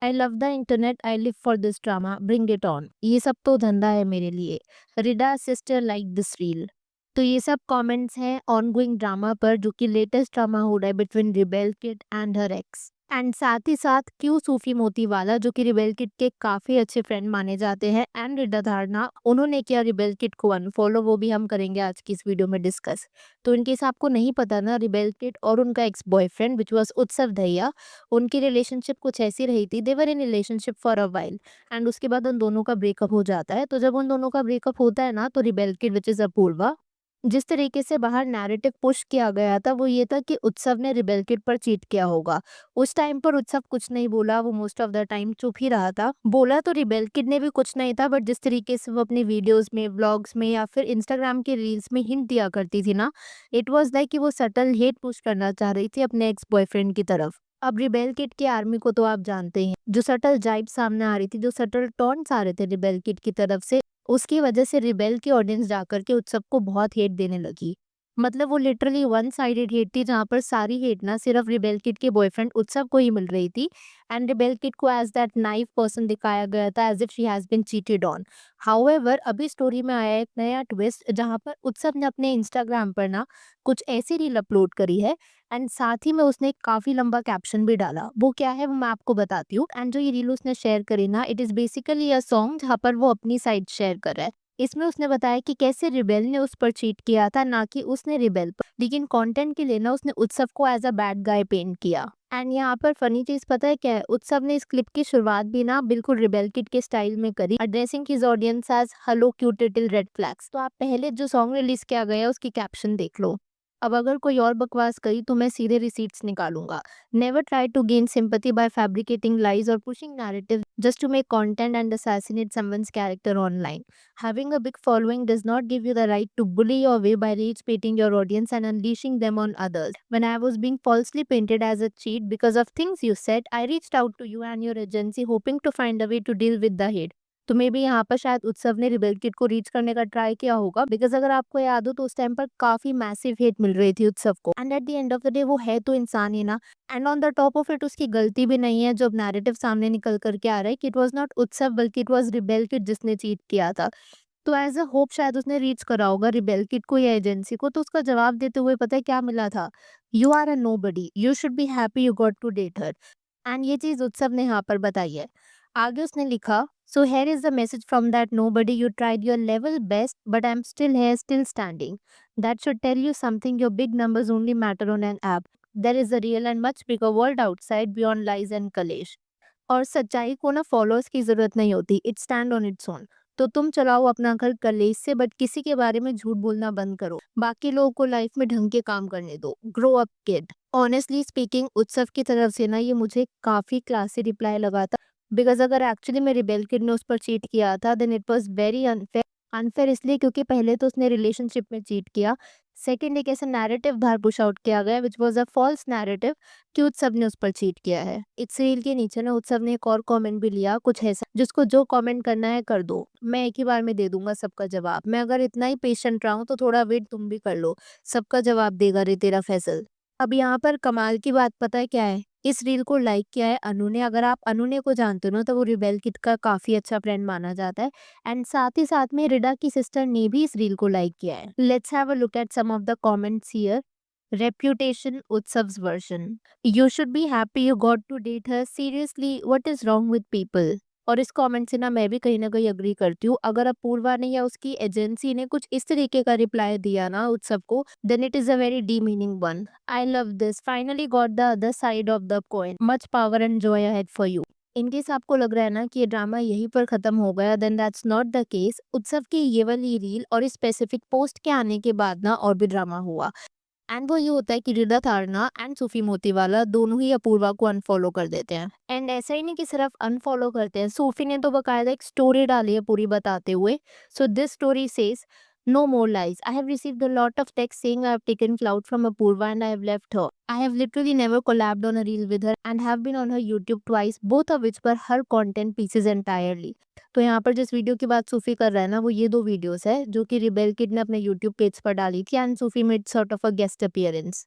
I love the internet, I live for this drama, bring it on. ये सब तो धंधा है मेरे लिए। रिडा सिस्टर लाइक दिस रील। तो ये सब कमेंट्स हैं ऑनगोइंग ड्रामा पर, जो कि लेटेस्ट ड्रामा हो रहा है between rebel kid and her x. And साथ ही साथ क्यों सूफी मोतीवाला, जो कि रिबेल किड के काफी अच्छे फ्रेंड माने जाते हैं, एंड रिडा धारणा, उन्होंने किया रिबेल किड को अनफॉलो, वो भी हम करेंगे आज की इस वीडियो में डिस्कस। तो इनकेस आपको नहीं पता ना, रिबेल किड और उनका एक्स बॉयफ्रेंड विच वॉज उत्सव दहिया, उनकी रिलेशनशिप कुछ ऐसी रही थी। They were in relationship for a while, and उसके बाद उन दोनों का ब्रेकअप हो जाता है। तो जब उन दोनों का ब्रेकअप होता है ना, तो rebel kid which is Apoorva, जिस तरीके से बाहर नैरेटिव पुश किया गया था वो ये था कि उत्सव ने रिबेल किड पर चीट किया होगा। उस टाइम पर उत्सव कुछ नहीं बोला, वो मोस्ट ऑफ द टाइम चुप ही रहा था। बोला तो रिबेल किड ने भी कुछ नहीं था, बट जिस तरीके से वो अपनी वीडियोस में, व्लॉग्स में या फिर इंस्टाग्राम के रील्स में हिंट दिया करती थी ना, इट वाज लाइक कि वो सटल हेट पुश करना चाह रही थी अपने एक्स बॉयफ्रेंड की तरफ। अब रिबेल किड की आर्मी को तो आप जानते ही हैं, जो सटल जाइब सामने आ रही थी, जो सटल टॉन्ट्स आ रहे थे रिबेल किड की तरफ से, उसकी वजह से रिबेल की ऑडियंस जाकर के उत्सव को बहुत हेट देने लगी। मतलब वो लिटरली वन साइडेड हेट थी, जहाँ पर सारी हेट ना सिर्फ रिबेल किड के बॉयफ्रेंड उत्सव को ही मिल रही थी। एंड रिबेल किड को एज दैट नाइव पर्सन दिखाया गया था, as if she has been cheated on. However अभी स्टोरी में आया एक नया ट्विस्ट, जहाँ पर उत्सव ने अपने इंस्टाग्राम पर ना कुछ ऐसी रील अपलोड करी है, एंड साथ ही में उसने एक काफी लंबा कैप्शन भी डाला। वो क्या है वो मैं आपको बताती हूँ। एंड जो ये रील उसने शेयर करी ना, it is basically a song जहाँ पर वो अपनी साइड शेयर कर रहा है। इसमें उसने बताया कि कैसे रिबेल ने उस पर चीट किया था, ना कि उसने रिबेल पर। लेकिन कंटेंट के लिए ना उसने उत्सव को as a bad guy paint किया। एंड यहाँ पर फनी चीज पता है क्या है, उत्सव ने इस क्लिप की शुरुआत भी ना बिल्कुल रिबेल किड के स्टाइल में करी, addressing his audience as hello cute little red flags. तो आप पहले जो सॉन्ग रिलीज किया गया है उसकी कैप्शन देख लो। अब अगर कोई और बकवास करी तो मैं सीधे रिसीट्स निकालूंगा। Never try to gain sympathy by fabricating lies or pushing narratives just to make content and assassinate someone's character online. Having a big following does not give you the right to bully your way by rage baiting your audience and unleashing them on others. When I was being falsely painted as a cheat because of things you said, I reached out to you and your agency hoping to find a way to deal with the hate. तो may be यहाँ पर शायद उत्सव ने rebel kid को reach करने का try किया होगा, बिकॉज अगर आपको याद हो तो उस टाइम पर काफी मैसिव हेट मिल रही थी उत्सव को। And at the end of the day वो है तो इंसान ही ना। And on the top of it उसकी गलती भी नहीं है, जो नैरेटिव सामने निकल करके आ रहा है कि इट वाज नॉट उत्सव बल्कि इट वाज रिबेल किड जिसने चीट किया था। तो एज अ होप शायद उसने रीच करा होगा रिबेल किड को या एजेंसी को, तो उसका जवाब देते हुए पता है क्या मिला था? You are a nobody, you should be happy you got to date her. And ये चीज उत्सव ने यहाँ पर बताई है। आगे उसने लिखा, so here is the message from that nobody, you tried your level best but I am still here still standing. That should tell you something, your big numbers only matter on an app. There is a real and much bigger world outside beyond lies and kalesh. और सच्चाई को ना followers की जरूरत नहीं होती, it stand on its own. तो तुम चलाओ अपना घर कलेश से, बट किसी के बारे में झूठ बोलना बंद करो। बाकी लोगों को लाइफ में ढंग के काम करने दो। Grow up kid. Honestly speaking उत्सव की तरफ से ना ये मुझे काफी क्लासी रिप्लाई लगा था, बिकॉज अगर एक्चुअली में रिबेल किड ने उस पर चीट किया था then it was very unfair. Unfair इसलिए क्योंकि पहले तो उसने रिलेशनशिप में चीट किया, सेकंड एक ऐसा नैरेटिव बाहर पुश आउट किया गया which was a false narrative कि उत्सव ने उस पर चीट किया है। इस रील के नीचे ना उत्सव ने एक और कमेंट भी लिया, कुछ ऐसा जिसको जो कमेंट करना है कर दो, मैं एक ही बार में दे दूंगा सबका जवाब। मैं अगर इतना ही पेशेंट रहा हूँ तो थोड़ा वेट तुम भी कर लो, सबका जवाब देगा रे तेरा फैसल। अब यहाँ पर कमाल की बात पता है क्या है, इस रील को लाइक किया है अनु ने। अगर आप अनु ने को जानते हो ना, तो वो रिबेल किड का काफी अच्छा फ्रेंड माना जाता है। एंड साथ ही साथ में रिडा की सिस्टर ने भी इस रील को लाइक किया है। Let's have a look at some of the comments here. Reputation Utsav's version. You should be happy you got to date her. Seriously, what is wrong with people? और इस comment से ना मैं भी कहीं ना कहीं अग्री करती हूँ। अगर अपूर्वा ने या उसकी एजेंसी ने कुछ इस तरीके का रिप्लाई दिया ना उत्सव को, then it is a very demeaning one. I love this, finally got the other side of the coin, much power and joy ahead for you. In case आपको लग रहा है ना कि ये ड्रामा यहीं पर खत्म हो गया, then that's not the case. Utsav की ये वाली रील और इस स्पेसिफिक पोस्ट के आने के बाद ना और भी ड्रामा हुआ। एंड वो ये होता है कि रिदा थारना एंड सूफी मोतीवाला दोनों ही अपूर्वा को अनफॉलो कर देते हैं। एंड ऐसा ही नहीं कि सिर्फ अनफॉलो करते हैं, सूफी ने तो बकायदा एक स्टोरी डाली है पूरी बताते हुए। So this story says, no more lies. I have received a lot of text saying I have taken clout from Apurva and I have left her. I have literally never collabed on a reel with her and have been on her YouTube twice, both of which were her content pieces entirely. तो यहाँ पर जिस video की बात सूफी कर रहा है ना, वो ये दो वीडियोस है जो कि रिबेल किड ने अपने YouTube पेज पर डाली थी, and Sufi made sort of a guest appearance.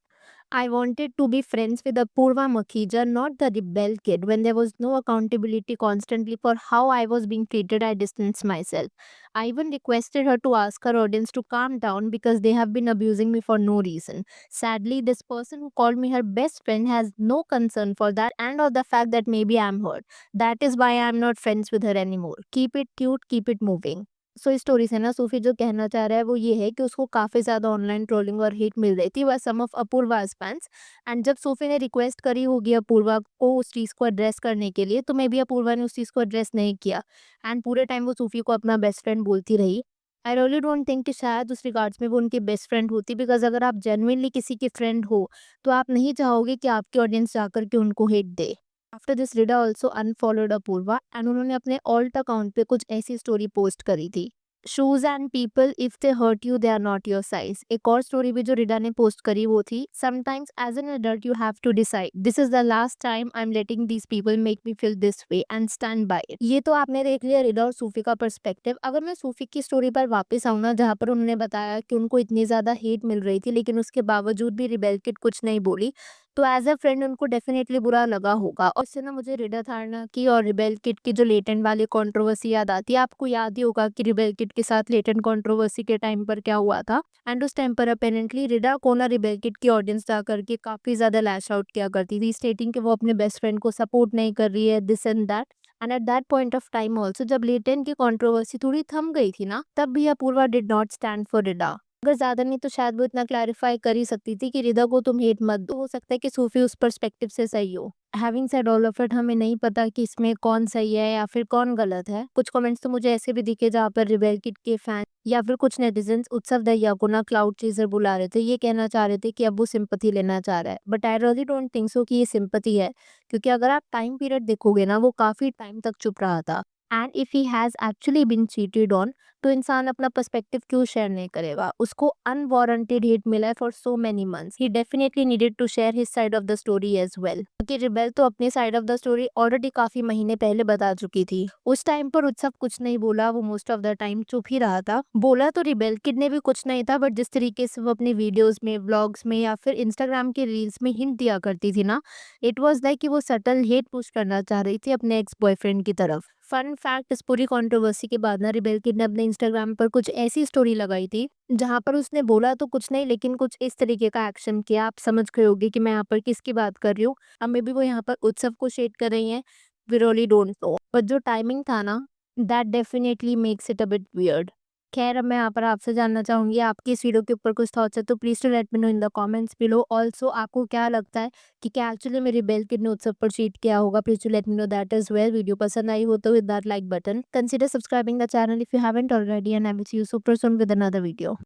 I wanted to be friends with Apurva Makhija, not the rebel kid. When there was no accountability constantly for how I was being treated, I distanced myself. I even requested her to ask her audience to calm down because they have been abusing me for no reason. Sadly, this person who called me her best friend has no concern for that and of the fact that maybe I'm hurt. That is why I'm not friends with her anymore. Keep it cute, keep it moving. सो इस story से ना सूफी जो कहना चाह रहा है वो ये है कि उसको काफ़ी ज़्यादा ऑनलाइन ट्रोलिंग और हेट मिल रही थी, वह सम ऑफ अपूर्वा's फैंस। एंड जब सूफी ने रिक्वेस्ट करी होगी अपूर्वा को उस चीज़ को एड्रेस करने के लिए, तो मे बी अपूर्वा ने उस चीज़ को एड्रेस नहीं किया एंड पूरे टाइम वो सूफी को अपना बेस्ट फ्रेंड बोलती रही। आई रियली डोंट थिंक कि शायद उस रिगार्ड्स में वो उनकी बेस्ट फ्रेंड होती, बिकॉज़ अगर आप जेन्युइनली किसी की फ्रेंड हो, तो आप नहीं चाहोगे कि आपकी ऑडियंस जाकर के उनको हेट दे। After this Rida also unfollowed Apoorva and उन्होंने अपने ऑल्ट अकाउंट पे कुछ ऐसी स्टोरी पोस्ट करी थी। Shoes and people if they hurt you they are not your size. एक और स्टोरी भी जो रिडा ने पोस्ट करी वो थी, sometimes as an adult you have to decide this is the last time I am letting these people make me feel this way and stand by it. ये तो आपने देख लिया रिडा और सूफी का पर्सपेक्टिव। अगर मैं सूफी की स्टोरी पर वापस आऊँ ना, जहाँ पर उन्होंने बताया कि उनको इतनी ज्यादा हेट मिल रही थी लेकिन उसके बावजूद भी रिबेल किड कुछ नहीं बोली, तो एज अ फ्रेंड उनको डेफिनेटली बुरा लगा होगा। और इससे ना मुझे रिडा थारना की और रिबेल किड की जो लेटेंट वाली कंट्रोवर्सी याद आती है। आपको याद ही होगा कि रिबेल किड के साथ लेटेंट कंट्रोवर्सी के टाइम पर क्या हुआ था एंड उस टाइम पर अपेरेंटली रिडा को ना रिबेल किड की ऑडियंस जा करके काफी ज्यादा लैश आउट किया करती थी, स्टेटिंग कि वो अपने बेस्ट फ्रेंड को सपोर्ट नहीं कर रही है, this and that. And at that point of time also जब लेटेंट की कंट्रोवर्सी थोड़ी थम गई थी ना, तब भी Apoorva did not stand for Rida. अगर ज़्यादा नहीं तो शायद वो इतना क्लैरिफाई कर ही सकती थी कि रिदा को तुम हेट मत दो, हो सकता है कि सूफी उस पर्सपेक्टिव से सही हो। Having said all of it, हमें नहीं पता कि इसमें कौन सही है या फिर कौन गलत है। कुछ कमेंट्स तो मुझे ऐसे भी दिखे जहाँ पर रिबेल किड के फैन या फिर कुछ नेटिजन्स उत्सव दहिया को ना क्लाउड चेजर बुला रहे थे, ये कहना चाह रहे थे कि अब वो सिंपैथी लेना चाह रहा है। But I really don't think so कि ये सिंपैथी है, क्योंकि अगर आप टाइम पीरियड देखोगे ना, वो काफी टाइम तक चुप रहा था। And if he has actually been cheated on, तो इंसान अपना पर्सपेक्टिव क्यों शेयर नहीं करेगा। उसको अनवारंटेड हेट मिला है for so many months, he definitely needed to share his side of the story as well, क्योंकि रिबेल तो अपनी side of the story already काफी महीने पहले बता चुकी थी। उस टाइम पर उत्सव कुछ नहीं बोला, वो मोस्ट ऑफ द टाइम चुप ही रहा था। बोला तो रिबेल किड ने भी कुछ नहीं था, बट जिस तरीके से वो अपने वीडियोज में, व्लॉग्स में या फिर इंस्टाग्राम के रील्स में हिंट दिया करती थी ना, इट वॉज लाइक कि वो सटल हेट पुश करना चाह रही थी अपने एक्स बॉयफ्रेंड की तरफ। फन फैक्ट, इस पूरी कंट्रोवर्सी के बाद ना रिबेल किड ने अपने इंस्टाग्राम पर कुछ ऐसी स्टोरी लगाई थी जहां पर उसने बोला तो कुछ नहीं लेकिन कुछ इस तरीके का एक्शन किया। आप समझ गए होगे कि मैं यहाँ पर किसकी बात कर रही हूँ। अब मे बी वो यहाँ पर उत्सव को शेड कर रही हैं, we really don't know, but जो टाइमिंग था ना, that definitely makes it a bit weird. खैर, अब मैं यहाँ पर आपसे जानना चाहूंगी आपकी इस वीडियो के ऊपर कुछ थॉट्स है, तो please to let me know in the comments below. Also आपको क्या लगता है कि क्या एक्चुअली मेरी बेल किड ने उत्सव पर चीट किया होगा? Please to let me know that is well. Video पसंद आई हो तो with that like button consider subscribing the channel if you haven't already, and I will see you super soon with another video.